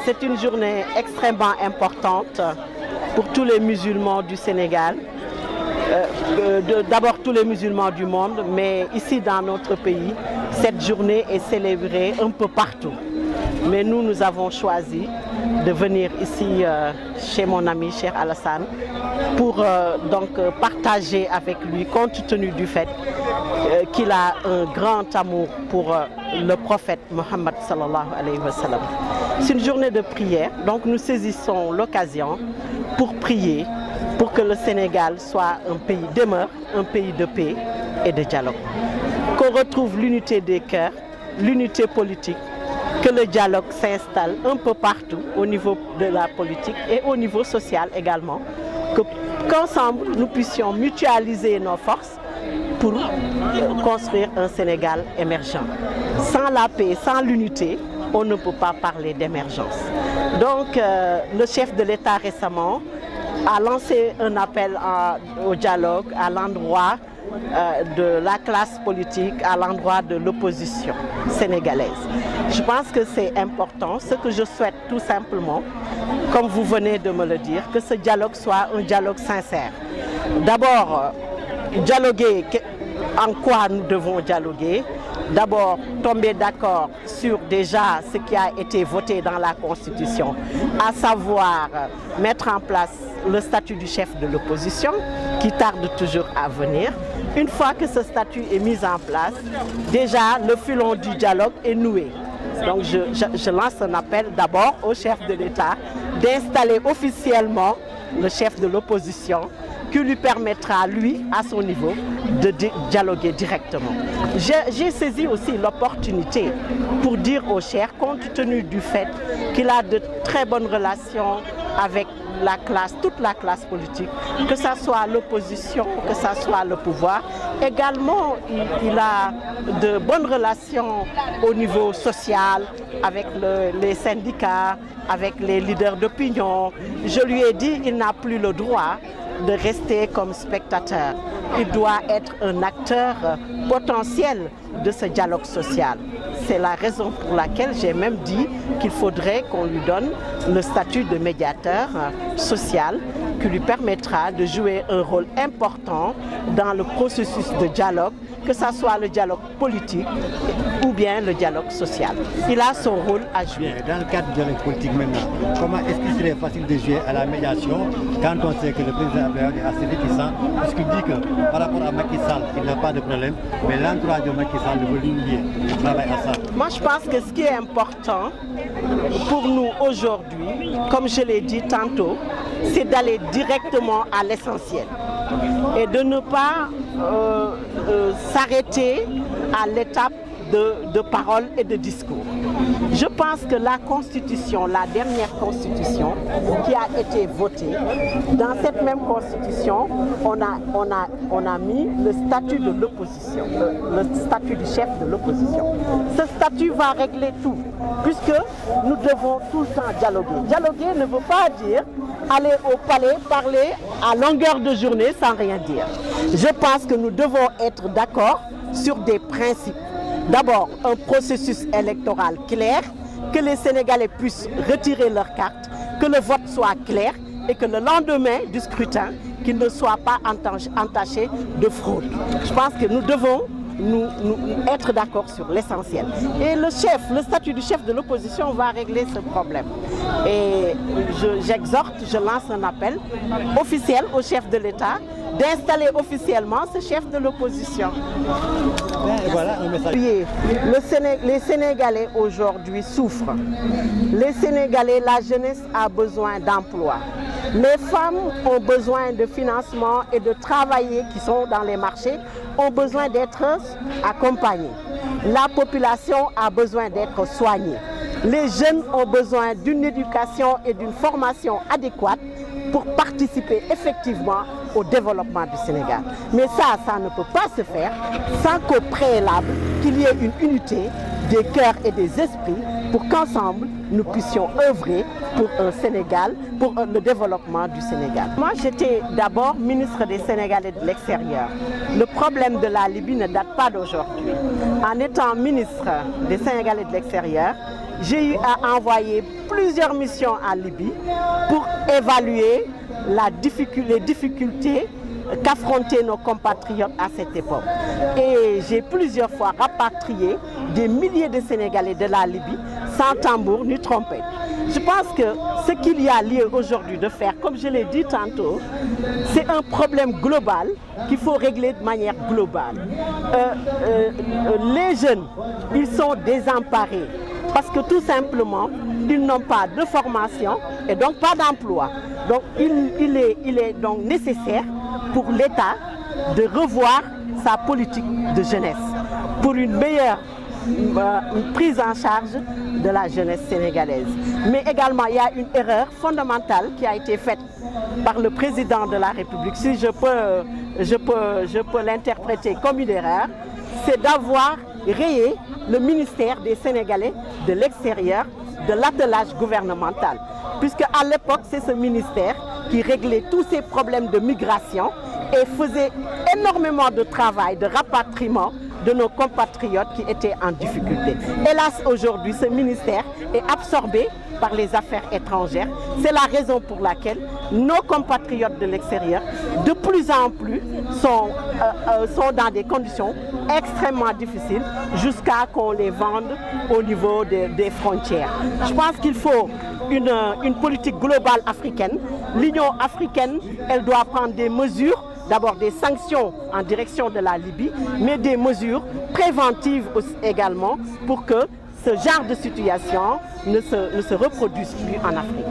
c'est une journée extrêmement importante pour tous les musulmans du Sénégal. D'abord tous les musulmans du monde, mais ici dans notre pays, cette journée est célébrée un peu partout. Mais nous avons choisi de venir ici chez mon ami Cheikh Alassane pour partager avec lui, compte tenu du fait qu'il a un grand amour pour le prophète Mohammed sallallahu alayhi wa sallam. C'est une journée de prière, donc nous saisissons l'occasion pour prier pour que le Sénégal soit demeure un pays de paix et de dialogue. Qu'on retrouve l'unité des cœurs, l'unité politique, que le dialogue s'installe un peu partout au niveau de la politique et au niveau social également, qu'ensemble nous puissions mutualiser nos forces pour construire un Sénégal émergent. Sans la paix, sans l'unité, on ne peut pas parler d'émergence. Donc le chef de l'État récemment a lancé un appel au dialogue à l'endroit de la classe politique, à l'endroit de l'opposition sénégalaise. Je pense que c'est important. Ce que je souhaite tout simplement, comme vous venez de me le dire, que ce dialogue soit un dialogue sincère. D'abord, dialoguer, en quoi nous devons dialoguer? D'abord, tomber d'accord sur déjà ce qui a été voté dans la Constitution, à savoir mettre en place le statut du chef de l'opposition, qui tarde toujours à venir. Une fois que ce statut est mis en place, déjà le filon du dialogue est noué. Donc je lance un appel d'abord au chef de l'État d'installer officiellement le chef de l'opposition, qui lui permettra, lui, à son niveau, de dialoguer directement. J'ai saisi aussi l'opportunité pour dire au chef, compte tenu du fait qu'il a de très bonnes relations avec la classe, toute la classe politique, que ce soit l'opposition, que ce soit le pouvoir. Également, il a de bonnes relations au niveau social, avec les syndicats, avec les leaders d'opinion. Je lui ai dit qu'il n'a plus le droit de rester comme spectateur. Il doit être un acteur potentiel de ce dialogue social. C'est la raison pour laquelle j'ai même dit qu'il faudrait qu'on lui donne le statut de médiateur social qui lui permettra de jouer un rôle important dans le processus de dialogue, que ce soit le dialogue politique ou bien le dialogue social. Il a son rôle à jouer. Dans le cadre du dialogue politique maintenant, comment est-ce qu'il serait facile de jouer à la médiation quand on sait que le président Abdoulaye est assez réticent, puisqu'il dit que par rapport à Macky Sall, il n'a pas de problème, mais l'entourage de Macky Sall veut l'humilier. Il travaille à ça. Moi, je pense que ce qui est important pour nous aujourd'hui, comme je l'ai dit tantôt, c'est d'aller directement à l'essentiel et de ne pas s'arrêter à l'étape de parole et de discours. Je pense que la Constitution, la dernière Constitution qui a été votée, dans cette même Constitution, on a mis le statut de l'opposition, le statut du chef de l'opposition. Ce statut va régler tout, puisque nous devons tout le temps dialoguer. Dialoguer ne veut pas dire aller au palais, parler à longueur de journée sans rien dire. Je pense que nous devons être d'accord sur des principes. D'abord, un processus électoral clair, que les Sénégalais puissent retirer leurs cartes, que le vote soit clair et que le lendemain du scrutin, qu'il ne soit pas entaché de fraude. Je pense que nous devons nous être d'accord sur l'essentiel. Et le statut du chef de l'opposition va régler ce problème. Et j'exhorte, je lance un appel officiel au chef de l'État d'installer officiellement ce chef de l'opposition. Voilà un message. Les Sénégalais aujourd'hui souffrent. Les Sénégalais, la jeunesse a besoin d'emploi. Les femmes ont besoin de financement et de travailler, qui sont dans les marchés, ont besoin d'être accompagnées. La population a besoin d'être soignée. Les jeunes ont besoin d'une éducation et d'une formation adéquate pour participer effectivement au développement du Sénégal. Mais ça ne peut pas se faire sans qu'au préalable, qu'il y ait une unité des cœurs et des esprits pour qu'ensemble, nous puissions œuvrer pour un Sénégal, pour le développement du Sénégal. Moi, j'étais d'abord ministre des Sénégalais de l'extérieur. Le problème de la Libye ne date pas d'aujourd'hui. En étant ministre des Sénégalais de l'extérieur, j'ai eu à envoyer plusieurs missions en Libye pour évaluer les difficultés qu'affrontaient nos compatriotes à cette époque. Et j'ai plusieurs fois rapatrié des milliers de Sénégalais de la Libye sans tambour ni trompette. Je pense que ce qu'il y a lieu aujourd'hui de faire, comme je l'ai dit tantôt, c'est un problème global qu'il faut régler de manière globale. Les jeunes, ils sont désemparés parce que tout simplement, ils n'ont pas de formation et donc pas d'emploi. Donc il est donc nécessaire pour l'État de revoir sa politique de jeunesse pour une meilleure prise en charge de la jeunesse sénégalaise. Mais également, il y a une erreur fondamentale qui a été faite par le président de la République, si je peux l'interpréter comme une erreur, c'est d'avoir rayé le ministère des Sénégalais de l'extérieur de l'attelage gouvernemental. Puisque à l'époque, c'est ce ministère qui réglait tous ces problèmes de migration et faisait énormément de travail, de rapatriement de nos compatriotes qui étaient en difficulté. Hélas, aujourd'hui, ce ministère est absorbé par les affaires étrangères. C'est la raison pour laquelle nos compatriotes de l'extérieur, de plus en plus, sont dans des conditions extrêmement difficiles jusqu'à qu'on les vende au niveau des frontières. Je pense qu'il faut une politique globale africaine. L'Union africaine, elle doit prendre des mesures, d'abord des sanctions en direction de la Libye, mais des mesures préventives aussi également pour que ce genre de situation ne se reproduise plus en Afrique.